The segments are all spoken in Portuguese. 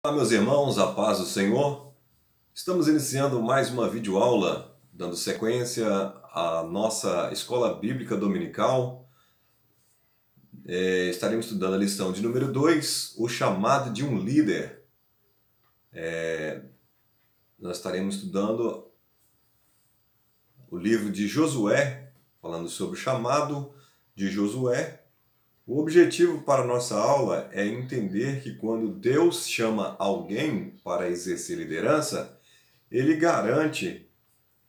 Olá, meus irmãos, a paz do Senhor. Estamos iniciando mais uma videoaula, dando sequência à nossa Escola Bíblica Dominical. Estaremos estudando a lição de número 2, o chamado de um líder. Nós estaremos estudando o livro de Josué, falando sobre o chamado de Josué. O objetivo para a nossa aula é entender que quando Deus chama alguém para exercer liderança, Ele garante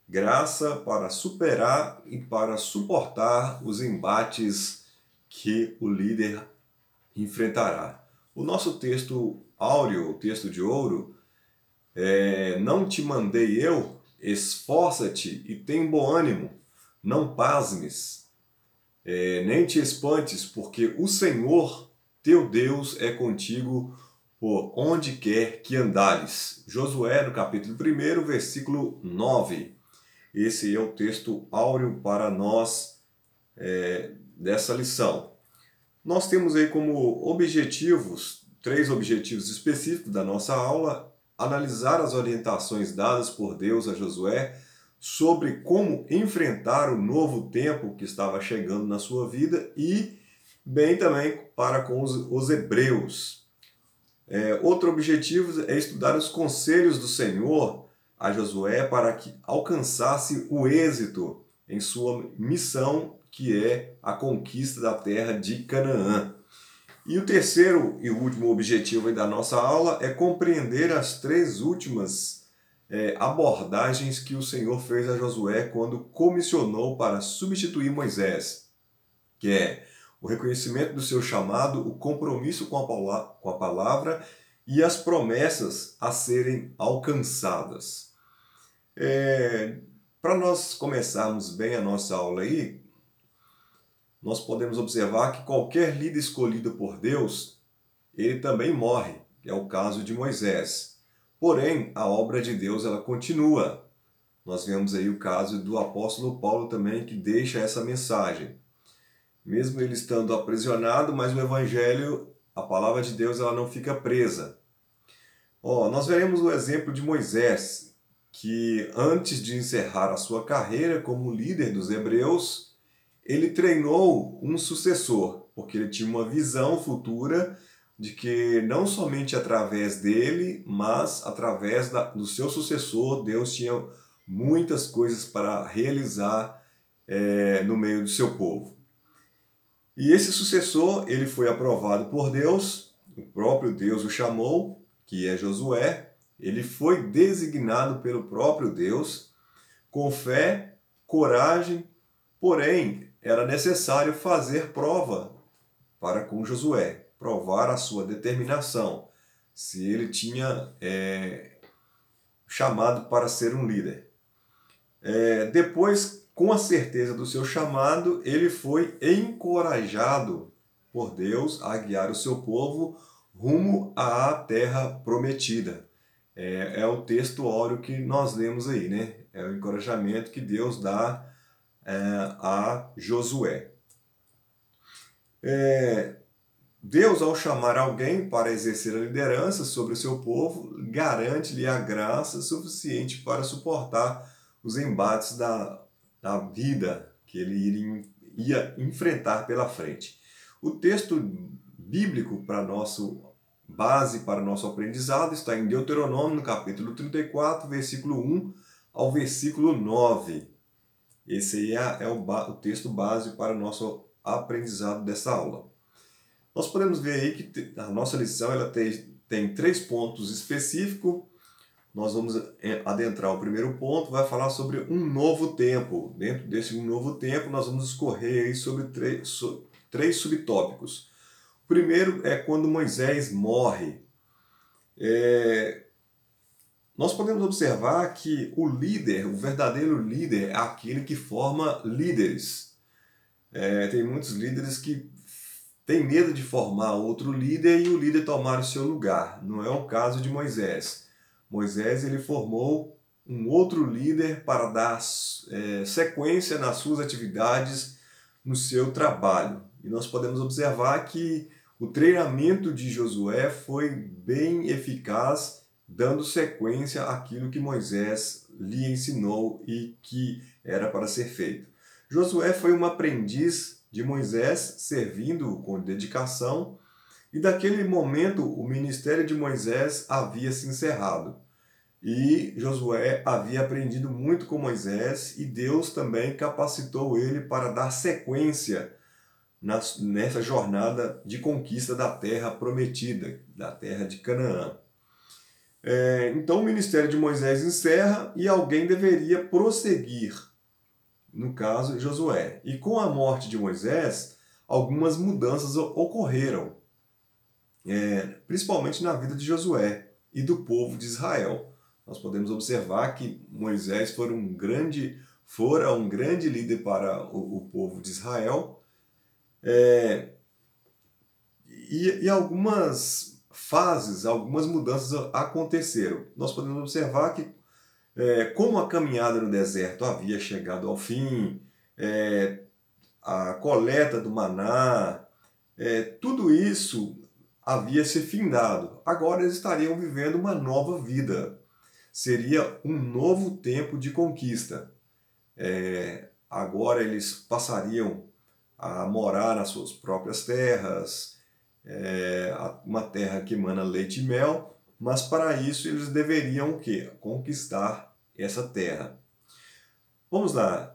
graça para superar e para suportar os embates que o líder enfrentará. O nosso texto áureo, o texto de ouro, não te mandei eu, esforça-te e tem bom ânimo, não pasmes. Nem te espantes, porque o Senhor, teu Deus, é contigo por onde quer que andares. Josué, no capítulo 1, versículo 9. Esse é o texto áureo para nós dessa lição. Nós temos aí como objetivos, 3 objetivos específicos da nossa aula: analisar as orientações dadas por Deus a Josué sobre como enfrentar o novo tempo que estava chegando na sua vida e bem também para com os hebreus. Outro objetivo é estudar os conselhos do Senhor a Josué para que alcançasse o êxito em sua missão, que é a conquista da terra de Canaã. E o terceiro e último objetivo da nossa aula é compreender as 3 últimas abordagens que o Senhor fez a Josué quando comissionou para substituir Moisés, que é o reconhecimento do seu chamado, o compromisso com a palavra e as promessas a serem alcançadas. Para nós começarmos bem a nossa aula aí, nós podemos observar que qualquer líder escolhido por Deus, ele também morre, que é o caso de Moisés. Porém, a obra de Deus ela continua. Nós vemos aí o caso do apóstolo Paulo também, que deixa essa mensagem. Mesmo ele estando aprisionado, mas o evangelho, a palavra de Deus, ela não fica presa. Nós veremos o exemplo de Moisés, que antes de encerrar a sua carreira como líder dos hebreus, ele treinou um sucessor, porque ele tinha uma visão futura de que não somente através dele, mas através do seu sucessor, Deus tinha muitas coisas para realizar no meio do seu povo. E esse sucessor, ele foi aprovado por Deus, o próprio Deus o chamou, que é Josué. Ele foi designado pelo próprio Deus, com fé, coragem, porém era necessário fazer prova para com Josué, provar a sua determinação, se ele tinha chamado para ser um líder. Depois, com a certeza do seu chamado, ele foi encorajado por Deus a guiar o seu povo rumo à terra prometida. É o texto áureo que nós lemos aí, né? É o encorajamento que Deus dá a Josué. Deus, ao chamar alguém para exercer a liderança sobre o seu povo, garante-lhe a graça suficiente para suportar os embates da vida que ele ia enfrentar pela frente. O texto bíblico para base para nosso aprendizado está em Deuteronômio, no capítulo 34, versículo 1 ao versículo 9. Esse aí é o texto base para o nosso aprendizado dessa aula. Nós podemos ver aí que a nossa lição ela tem 3 pontos específicos. Nós vamos adentrar o primeiro ponto, vai falar sobre um novo tempo. Dentro desse novo tempo, nós vamos escorrer aí sobre 3 subtópicos. O primeiro é quando Moisés morre. Nós podemos observar que o líder, o verdadeiro líder, é aquele que forma líderes. Tem muitos líderes que têm medo de formar outro líder e o líder tomar o seu lugar. Não é o caso de Moisés. Moisés ele formou um outro líder para dar sequência nas suas atividades, no seu trabalho. E nós podemos observar que O treinamento de Josué foi bem eficaz, dando sequência àquilo que Moisés lhe ensinou e que era para ser feito. Josué foi um aprendiz de Moisés, servindo com dedicação, e daquele momento o ministério de Moisés havia se encerrado. E Josué havia aprendido muito com Moisés e Deus também capacitou ele para dar sequência nessa jornada de conquista da terra prometida, da terra de Canaã. Então o ministério de Moisés encerra e alguém deveria prosseguir, no caso Josué. E com a morte de Moisés, algumas mudanças ocorreram, principalmente na vida de Josué e do povo de Israel. Nós podemos observar que Moisés fora um grande líder para o povo de Israel, e algumas fases, algumas mudanças aconteceram. Nós podemos observar que, como a caminhada no deserto havia chegado ao fim, a coleta do maná, tudo isso havia se findado. Agora eles estariam vivendo uma nova vida. Seria um novo tempo de conquista. Agora eles passariam a morar nas suas próprias terras, uma terra que emana leite e mel, mas para isso eles deveriam o quê? Conquistar essa terra. Vamos lá,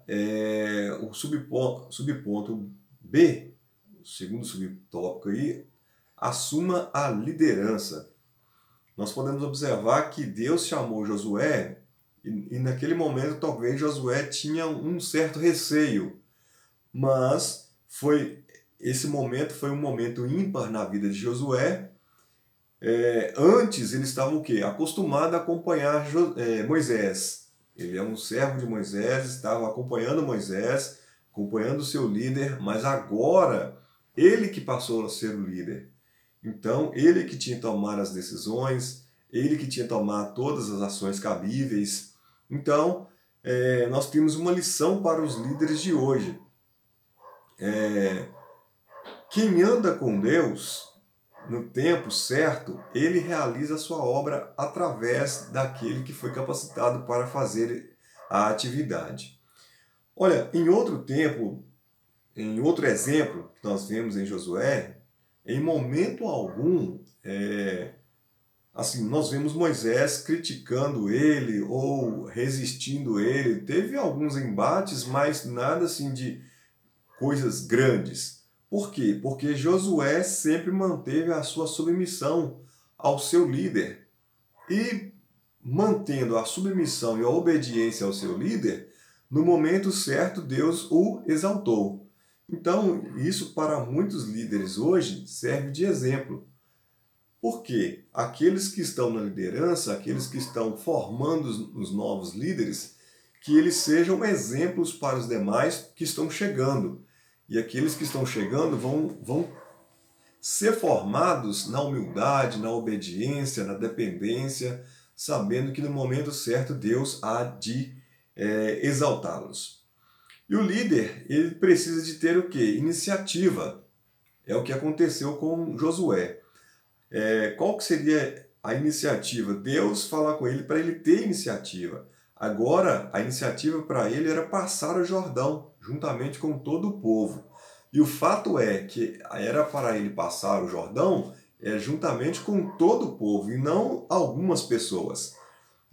o subponto B, o segundo subtópico aí, assuma a liderança. Nós podemos observar que Deus chamou Josué e naquele momento talvez Josué tinha um certo receio, mas esse momento foi um momento ímpar na vida de Josué. Antes ele estava o quê? Acostumado a acompanhar Moisés. Ele é um servo de Moisés, estava acompanhando Moisés, acompanhando o seu líder, mas agora ele que passou a ser o líder. Então, ele que tinha que tomar as decisões, ele que tinha que tomar todas as ações cabíveis. Então, nós temos uma lição para os líderes de hoje. Quem anda com Deus, no tempo certo, ele realiza a sua obra através daquele que foi capacitado para fazer a atividade. Olha, em outro tempo, em outro exemplo que nós vemos em Josué, em momento algum, nós vemos Moisés criticando ele ou resistindo ele. Teve alguns embates, mas nada assim de coisas grandes. Por quê? Porque Josué sempre manteve a sua submissão ao seu líder. E mantendo a submissão e a obediência ao seu líder, no momento certo Deus o exaltou. Então, isso para muitos líderes hoje serve de exemplo. Porque aqueles que estão na liderança, aqueles que estão formando os novos líderes, que eles sejam exemplos para os demais que estão chegando. E aqueles que estão chegando vão ser formados na humildade, na obediência, na dependência, sabendo que no momento certo Deus há de exaltá-los. E o líder, ele precisa de ter o quê? Iniciativa. É o que aconteceu com Josué. Qual que seria a iniciativa? Deus fala com ele para ele ter iniciativa. Agora, a iniciativa para ele era passar o Jordão, juntamente com todo o povo. E o fato é que era para ele passar o Jordão juntamente com todo o povo, e não algumas pessoas.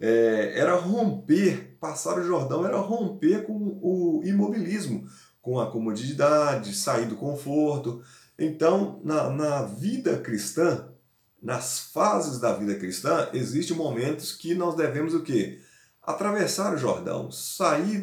Era romper, passar o Jordão era romper com o imobilismo, com a comodidade, sair do conforto. Então, na vida cristã, nas fases da vida cristã, existem momentos que nós devemos o quê? Atravessar o Jordão, sair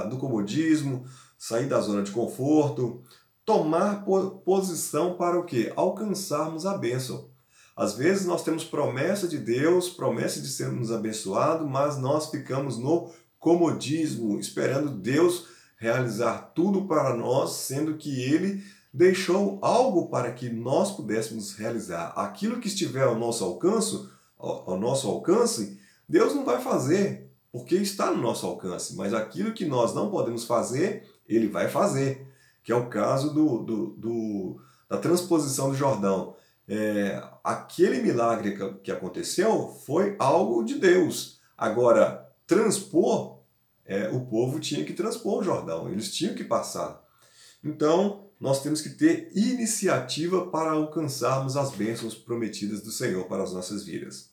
do comodismo, sair da zona de conforto, tomar posição para o quê? Alcançarmos a bênção. Às vezes nós temos promessa de Deus, promessa de sermos abençoados, mas nós ficamos no comodismo, esperando Deus realizar tudo para nós, sendo que Ele deixou algo para que nós pudéssemos realizar. Aquilo que estiver ao nosso alcance, Deus não vai fazer, porque está no nosso alcance, mas aquilo que nós não podemos fazer, Ele vai fazer, que é o caso da transposição do Jordão. Aquele milagre que aconteceu foi algo de Deus. Agora, transpor, o povo tinha que transpor o Jordão, eles tinham que passar. Então, nós temos que ter iniciativa para alcançarmos as bênçãos prometidas do Senhor para as nossas vidas.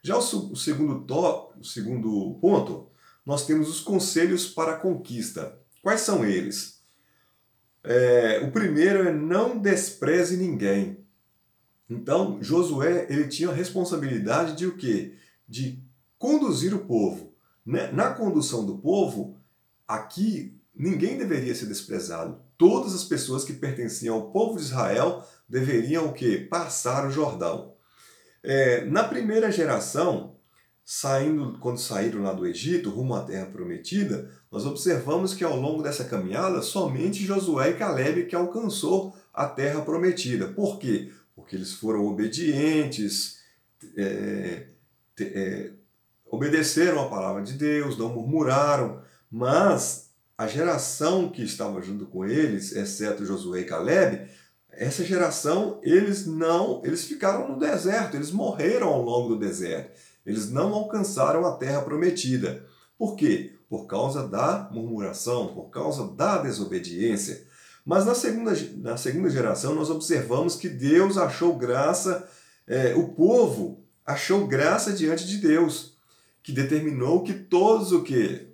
Já o segundo ponto, nós temos os conselhos para a conquista. Quais são eles? O primeiro é não despreze ninguém. Então, Josué, ele tinha a responsabilidade de o quê? De conduzir o povo. Na condução do povo, aqui, ninguém deveria ser desprezado. Todas as pessoas que pertenciam ao povo de Israel deveriam o quê? Passar o Jordão. Na primeira geração, quando saíram lá do Egito, rumo à Terra Prometida, nós observamos que ao longo dessa caminhada, somente Josué e Calebe que alcançou a Terra Prometida. Por quê? Porque eles foram obedientes, obedeceram a palavra de Deus, não murmuraram, mas a geração que estava junto com eles, exceto Josué e Calebe, essa geração, eles ficaram no deserto, eles morreram ao longo do deserto. Eles não alcançaram a Terra Prometida. Por quê? Por causa da murmuração, por causa da desobediência. Mas na segunda geração nós observamos que Deus achou graça, o povo achou graça diante de Deus, que determinou que todos o quê?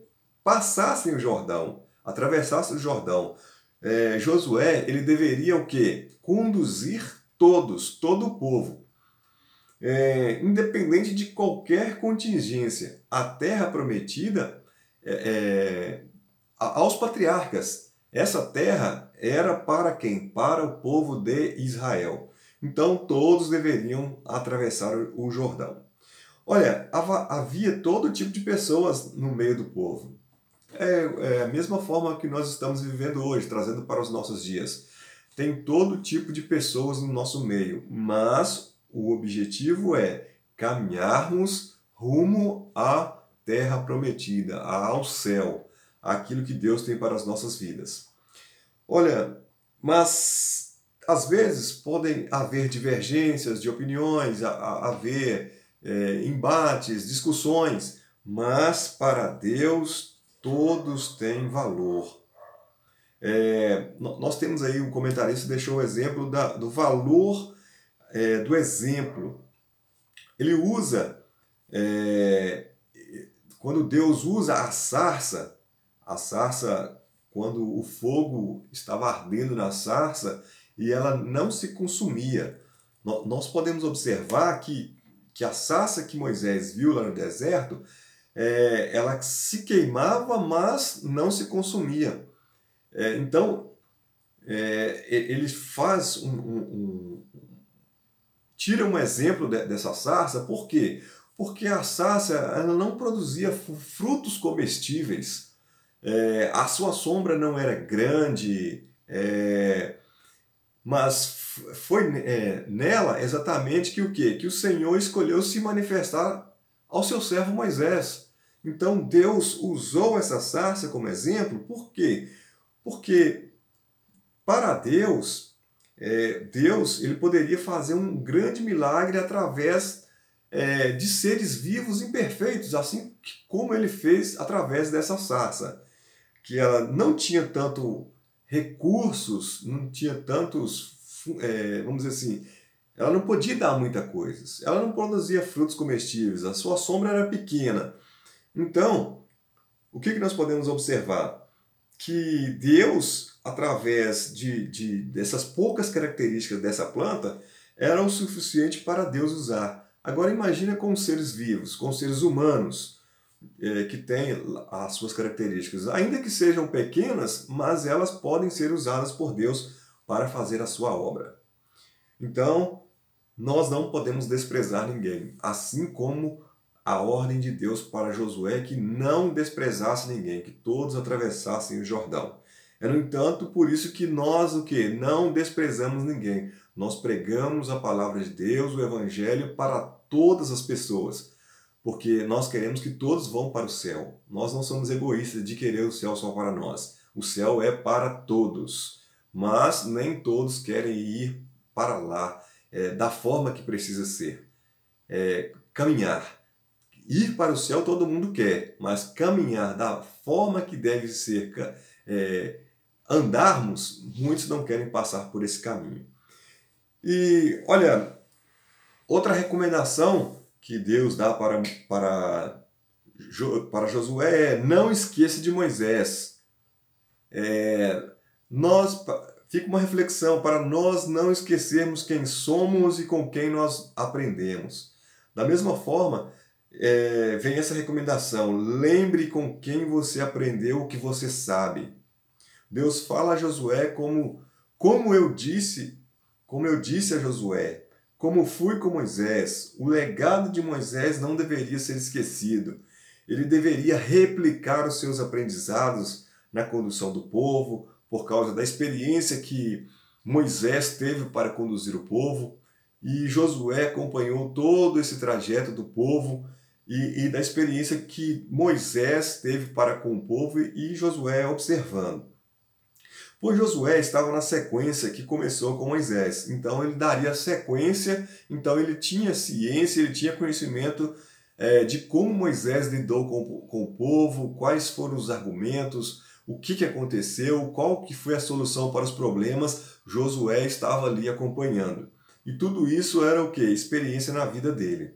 Passassem o Jordão, atravessassem o Jordão. Josué, ele deveria o quê? Conduzir todo o povo. Independente de qualquer contingência, a terra prometida aos patriarcas. Essa terra era para quem? Para o povo de Israel. Então todos deveriam atravessar o Jordão. Olha, havia todo tipo de pessoas no meio do povo. É a mesma forma que nós estamos vivendo hoje, trazendo para os nossos dias. Tem todo tipo de pessoas no nosso meio, mas o objetivo é caminharmos rumo à terra prometida, ao céu, aquilo que Deus tem para as nossas vidas. Olha, mas às vezes podem haver divergências de opiniões, haver embates, discussões, mas para Deus todos têm valor. Nós temos aí, um comentarista deixou o exemplo do valor do exemplo. Ele usa, quando Deus usa a sarça, quando o fogo estava ardendo na sarça e ela não se consumia. Nós podemos observar que a sarça que Moisés viu lá no deserto, ela se queimava, mas não se consumia. Então, ele faz tira um exemplo dessa sarça. Por quê? Porque a sarça ela não produzia frutos comestíveis. A sua sombra não era grande, mas foi nela exatamente que o quê? Que o Senhor escolheu se manifestar ao seu servo Moisés. Então Deus usou essa sarça como exemplo. Por quê? Porque para Deus, ele poderia fazer um grande milagre através de seres vivos imperfeitos, assim como ele fez através dessa sarça, que ela não tinha tanto recursos, não tinha tantos, vamos dizer assim, ela não podia dar muita coisa, ela não produzia frutos comestíveis, a sua sombra era pequena. Então, o que nós podemos observar? Que Deus, através dessas poucas características dessa planta, era o suficiente para Deus usar. Agora imagina com os seres vivos, com os seres humanos, que têm as suas características, ainda que sejam pequenas, mas elas podem ser usadas por Deus para fazer a sua obra. Então, nós não podemos desprezar ninguém, assim como a ordem de Deus para Josué que não desprezasse ninguém, que todos atravessassem o Jordão. No entanto, por isso que nós não desprezamos ninguém. Nós pregamos a palavra de Deus, o Evangelho, para todas as pessoas, porque nós queremos que todos vão para o céu. Nós não somos egoístas de querer o céu só para nós. O céu é para todos. mas nem todos querem ir para lá da forma que precisa ser. Caminhar. Ir para o céu todo mundo quer, mas caminhar da forma que deve ser, andarmos, muitos não querem passar por esse caminho. E olha, outra recomendação que Deus dá para Josué é: não esqueça de Moisés. Fica uma reflexão para nós não esquecermos quem somos e com quem nós aprendemos. Da mesma forma, vem essa recomendação: lembre com quem você aprendeu o que você sabe. Deus fala a Josué como eu disse a Josué, como fui com Moisés. O legado de Moisés não deveria ser esquecido. Ele deveria replicar os seus aprendizados na condução do povo, por causa da experiência que Moisés teve para conduzir o povo. E Josué acompanhou todo esse trajeto do povo e da experiência que Moisés teve para com o povo e Josué observando. Pois Josué estava na sequência que começou com Moisés, então ele daria sequência, então ele tinha ciência, ele tinha conhecimento de como Moisés lidou com o povo, quais foram os argumentos, o que aconteceu, qual que foi a solução para os problemas. Josué estava ali acompanhando. E tudo isso era o quê? Experiência na vida dele.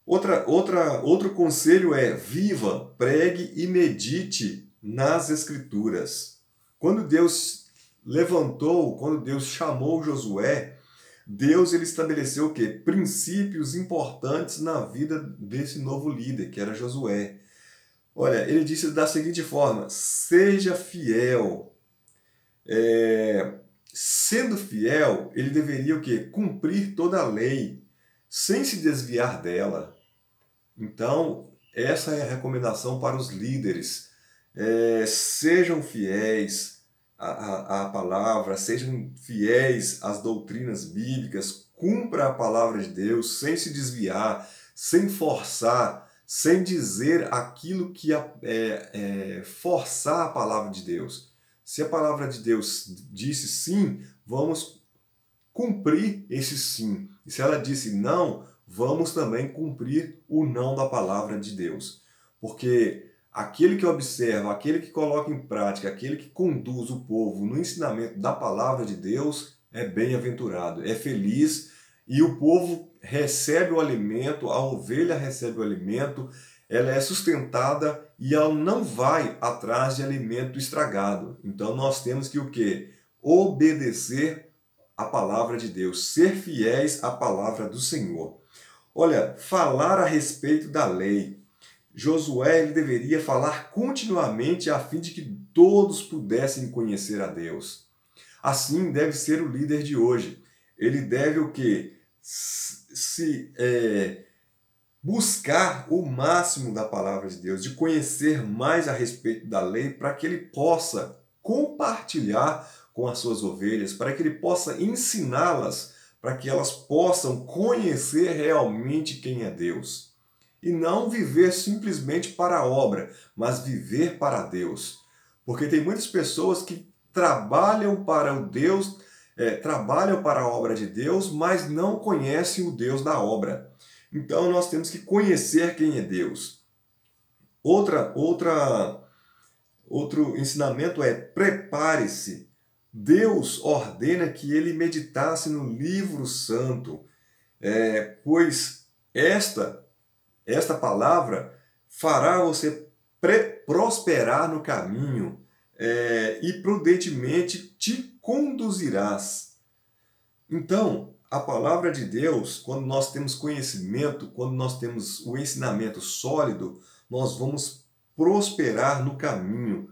Outro conselho é: viva, pregue e medite nas Escrituras. Quando Deus chamou Josué, Deus ele estabeleceu o quê? Princípios importantes na vida desse novo líder, que era Josué. Olha, ele disse da seguinte forma: seja fiel. Sendo fiel, ele deveria o quê? Cumprir toda a lei, sem se desviar dela. Então, essa é a recomendação para os líderes. Sejam fiéis à palavra, sejam fiéis às doutrinas bíblicas, cumpra a palavra de Deus sem se desviar, sem forçar, sem dizer aquilo que forçar a palavra de Deus. Se a palavra de Deus disse sim, vamos cumprir esse sim. E se ela disse não, vamos também cumprir o não da palavra de Deus. Porque aquele que observa, aquele que coloca em prática, aquele que conduz o povo no ensinamento da palavra de Deus é bem-aventurado, é feliz, e o povo recebe o alimento, a ovelha recebe o alimento, ela é sustentada e ela não vai atrás de alimento estragado. Então nós temos que o quê? Obedecer a palavra de Deus, ser fiéis à palavra do Senhor. Olha, falar a respeito da lei. Josué ele deveria falar continuamente a fim de que todos pudessem conhecer a Deus. Assim deve ser o líder de hoje. Ele deve o quê? Buscar o máximo da palavra de Deus, de conhecer mais a respeito da lei, para que ele possa compartilhar com as suas ovelhas, para que ele possa ensiná-las, para que elas possam conhecer realmente quem é Deus. E não viver simplesmente para a obra, mas viver para Deus. Porque tem muitas pessoas que trabalham para o Deus, trabalham para a obra de Deus, mas não conhecem o Deus da obra. Então nós temos que conhecer quem é Deus. Outro ensinamento é: prepare-se. Deus ordena que ele meditasse no livro santo, pois esta palavra fará você prosperar no caminho e prudentemente te conduzirás. Então, a palavra de Deus, quando nós temos conhecimento, quando nós temos o ensinamento sólido, nós vamos prosperar no caminho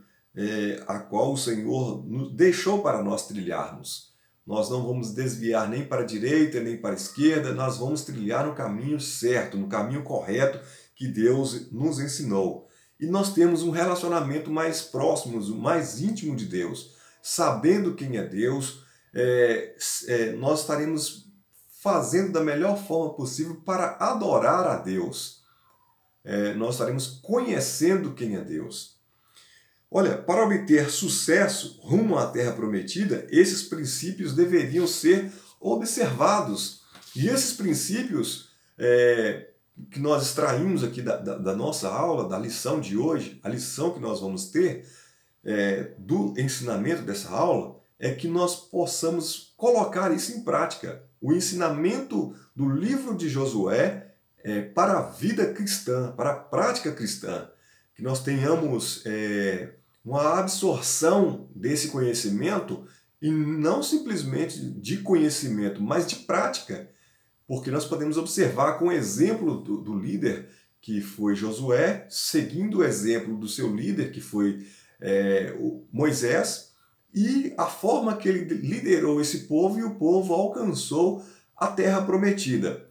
a qual o Senhor nos deixou para nós trilharmos. Nós não vamos desviar nem para a direita, nem para a esquerda, nós vamos trilhar no caminho certo, no caminho correto que Deus nos ensinou. E nós temos um relacionamento mais próximo, mais íntimo de Deus. Sabendo quem é Deus, nós estaremos fazendo da melhor forma possível para adorar a Deus. Nós estaremos conhecendo quem é Deus. Olha, para obter sucesso rumo à Terra Prometida, esses princípios deveriam ser observados. E esses princípios que nós extraímos aqui da nossa aula, da lição de hoje, a lição que nós vamos ter do ensinamento dessa aula, é que nós possamos colocar isso em prática. O ensinamento do livro de Josué para a vida cristã, para a prática cristã. Que nós tenhamos uma absorção desse conhecimento, e não simplesmente de conhecimento, mas de prática. Porque nós podemos observar com o exemplo do líder, que foi Josué, seguindo o exemplo do seu líder, que foi Moisés, e a forma que ele liderou esse povo, e o povo alcançou a terra prometida.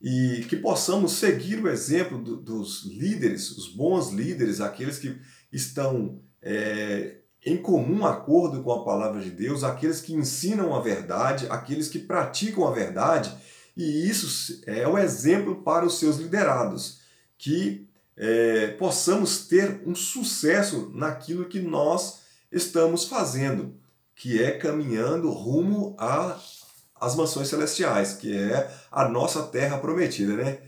E que possamos seguir o exemplo dos líderes, os bons líderes, aqueles que estão em comum acordo com a palavra de Deus, aqueles que ensinam a verdade, aqueles que praticam a verdade, e isso é o exemplo para os seus liderados, que possamos ter um sucesso naquilo que nós estamos fazendo, que é caminhando rumo às mansões celestiais, que é a nossa terra prometida, né?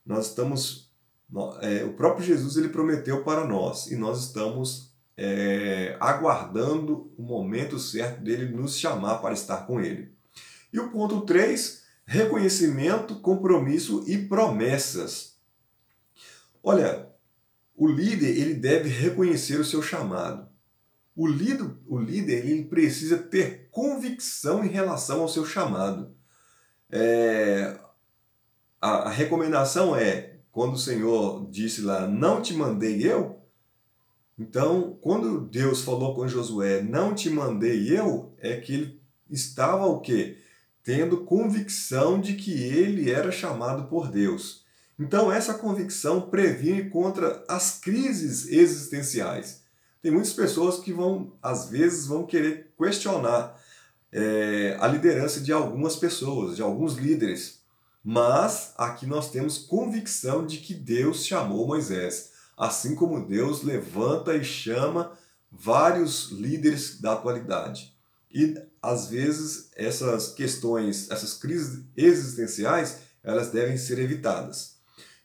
Nós estamos, o próprio Jesus ele prometeu para nós, e nós estamos aguardando o momento certo dele nos chamar para estar com ele. E o ponto 3, reconhecimento, compromisso e promessas. Olha, o líder ele deve reconhecer o seu chamado. O líder ele precisa ter convicção em relação ao seu chamado. A recomendação quando o Senhor disse lá, não te mandei eu, então, quando Deus falou com Josué, não te mandei eu, é que ele estava o quê? Tendo convicção de que ele era chamado por Deus. Então, essa convicção previne contra as crises existenciais. Tem muitas pessoas que às vezes, vão querer questionar a liderança de algumas pessoas, de alguns líderes. Mas aqui nós temos convicção de que Deus chamou Moisés. Assim como Deus levanta e chama vários líderes da atualidade. E, às vezes, essas questões, essas crises existenciais, elas devem ser evitadas.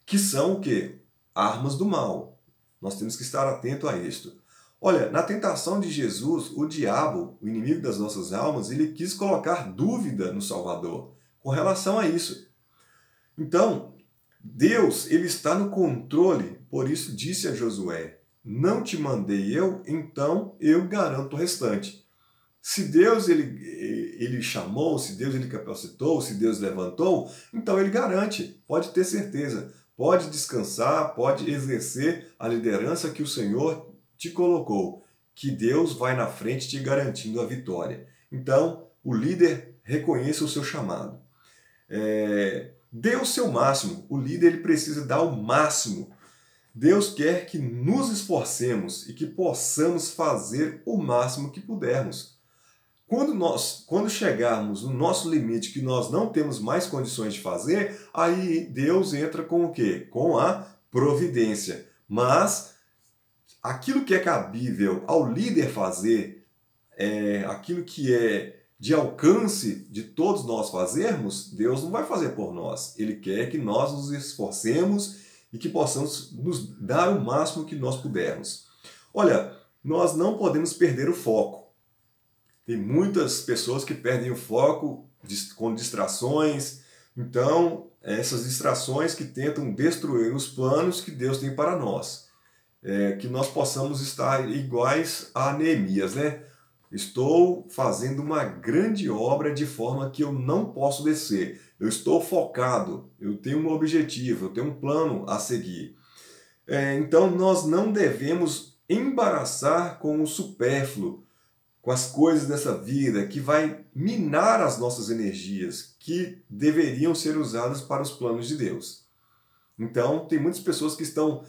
Que são o quê? Armas do mal. Nós temos que estar atento a isto. Olha, na tentação de Jesus, o diabo, o inimigo das nossas almas, ele quis colocar dúvida no Salvador com relação a isso. Então, Deus, ele está no controle, por isso disse a Josué, não te mandei eu, então eu garanto o restante. Se Deus ele chamou, se Deus ele capacitou, se Deus levantou, então ele garante, pode ter certeza, pode descansar, pode exercer a liderança que o Senhor te colocou, que Deus vai na frente te garantindo a vitória. Então, o líder reconheça o seu chamado. Dê o seu máximo. O líder ele precisa dar o máximo. Deus quer que nos esforcemos e que possamos fazer o máximo que pudermos. Quando chegarmos no nosso limite, que nós não temos mais condições de fazer, aí Deus entra com o quê? Com a providência. Mas aquilo que é cabível ao líder fazer, aquilo que é de alcance de todos nós fazermos, Deus não vai fazer por nós. Ele quer que nós nos esforcemos e que possamos nos dar o máximo que nós pudermos. Olha, nós não podemos perder o foco. Tem muitas pessoas que perdem o foco com distrações. Então, essas distrações que tentam destruir os planos que Deus tem para nós. Que nós possamos estar iguais a Neemias, né? Estou fazendo uma grande obra de forma que eu não posso descer. Eu estou focado, eu tenho um objetivo, eu tenho um plano a seguir. Então nós não devemos embaraçar com o supérfluo, com as coisas dessa vida, que vai minar as nossas energias, que deveriam ser usadas para os planos de Deus. Então tem muitas pessoas que estão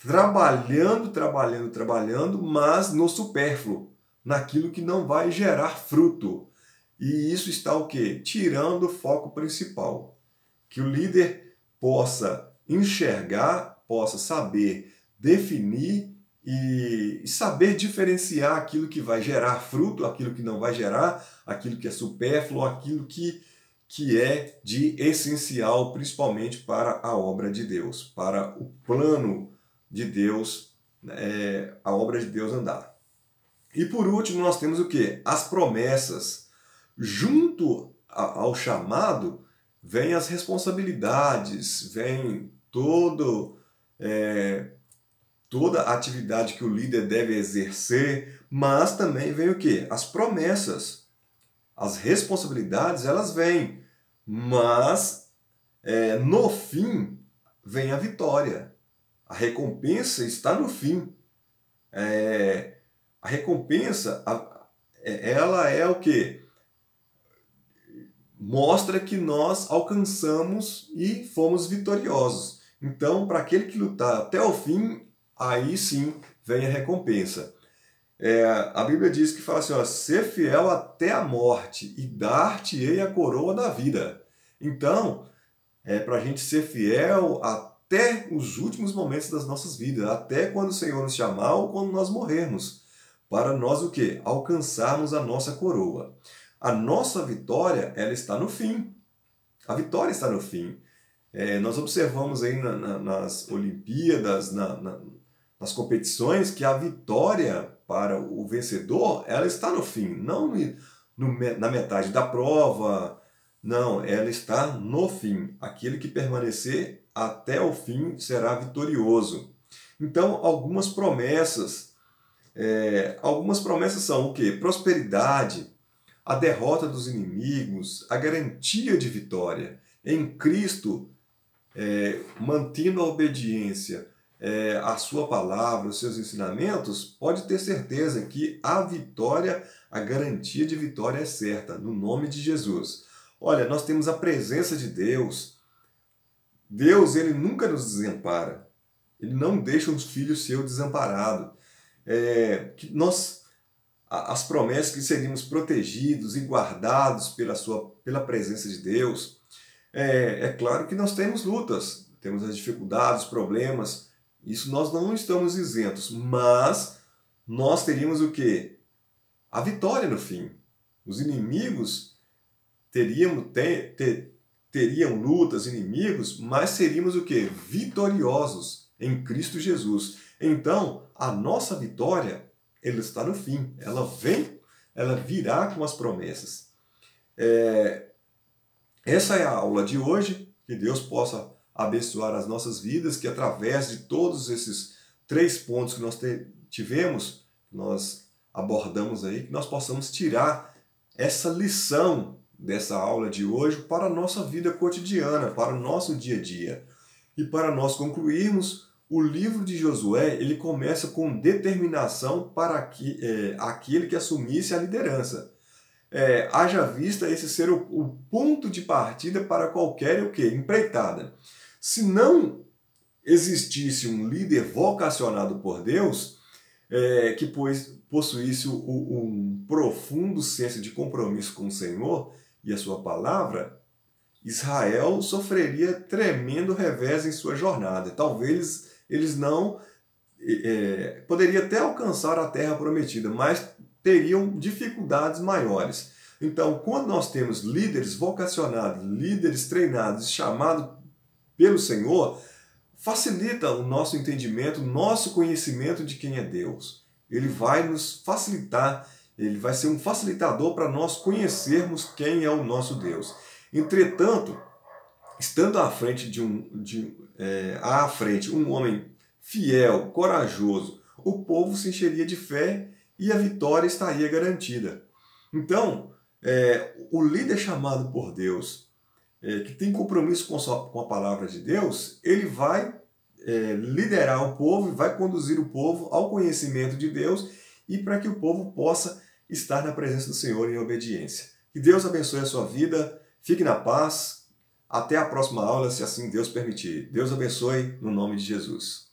trabalhando, mas no supérfluo, naquilo que não vai gerar fruto. E isso está o quê? Tirando o foco principal. Que o líder possa enxergar, possa saber definir e saber diferenciar aquilo que vai gerar fruto, aquilo que não vai gerar, aquilo que é supérfluo, aquilo que é de essencial, principalmente para a obra de Deus, para o plano de Deus, a obra de Deus andar. E por último, nós temos o quê? As promessas. Junto ao chamado, vem as responsabilidades, vem toda a atividade que o líder deve exercer, mas também vem o quê? As promessas. As responsabilidades, elas vêm, mas no fim vem a vitória. A recompensa está no fim. A recompensa, ela é o quê? Mostra que nós alcançamos e fomos vitoriosos. Então, para aquele que lutar até o fim, aí sim vem a recompensa. A Bíblia diz que fala assim, ó, ser fiel até a morte e dar-te-ei a coroa da vida. Então, para a gente ser fiel até os últimos momentos das nossas vidas, até quando o Senhor nos chamar ou quando nós morrermos, para nós o quê? Alcançarmos a nossa coroa. A nossa vitória, ela está no fim. A vitória está no fim. Nós observamos aí nas Olimpíadas, nas competições, que a vitória para o vencedor, ela está no fim, não na metade da prova, não, ela está no fim. Aquele que permanecer até o fim será vitorioso. Então, algumas promessas são o quê? Prosperidade, a derrota dos inimigos, a garantia de vitória. Em Cristo, mantendo a obediência, a sua palavra, os seus ensinamentos, pode ter certeza que a vitória, a garantia de vitória é certa, no nome de Jesus. Olha, nós temos a presença de Deus. Deus, ele nunca nos desampara. Ele não deixa os filhos seus desamparados. As promessas que seríamos protegidos e guardados pela presença de Deus. É claro que nós temos lutas, temos as dificuldades, problemas. Isso nós não estamos isentos, mas nós teríamos o quê? A vitória no fim. Os inimigos teriam lutas, inimigos, mas seríamos o quê? Vitoriosos em Cristo Jesus. Então, a nossa vitória, ela está no fim. Ela virá com as promessas. Essa é a aula de hoje. Que Deus possa abençoar as nossas vidas, que através de todos esses 3 pontos que nós tivemos, nós abordamos aí, que nós possamos tirar essa lição dessa aula de hoje para a nossa vida cotidiana, para o nosso dia a dia. E para nós concluirmos, o livro de Josué, ele começa com determinação para aquele que assumisse a liderança. Haja vista esse ser o ponto de partida para qualquer empreitada. Se não existisse um líder vocacionado por Deus, que possuísse um profundo senso de compromisso com o Senhor e a sua palavra, Israel sofreria tremendo revés em sua jornada. Talvez eles não poderiam até alcançar a terra prometida, mas teriam dificuldades maiores. Então, quando nós temos líderes vocacionados, líderes treinados, chamados pelo Senhor, facilita o nosso entendimento, o nosso conhecimento de quem é Deus. Ele vai nos facilitar, ele vai ser um facilitador para nós conhecermos quem é o nosso Deus. Entretanto, estando à frente um homem fiel, corajoso, o povo se encheria de fé e a vitória estaria garantida. Então, o líder chamado por Deus, que tem compromisso com a palavra de Deus, ele vai liderar o povo e vai conduzir o povo ao conhecimento de Deus e para que o povo possa estar na presença do Senhor em obediência. Que Deus abençoe a sua vida, fique na paz, até a próxima aula, se assim Deus permitir. Deus abençoe no nome de Jesus.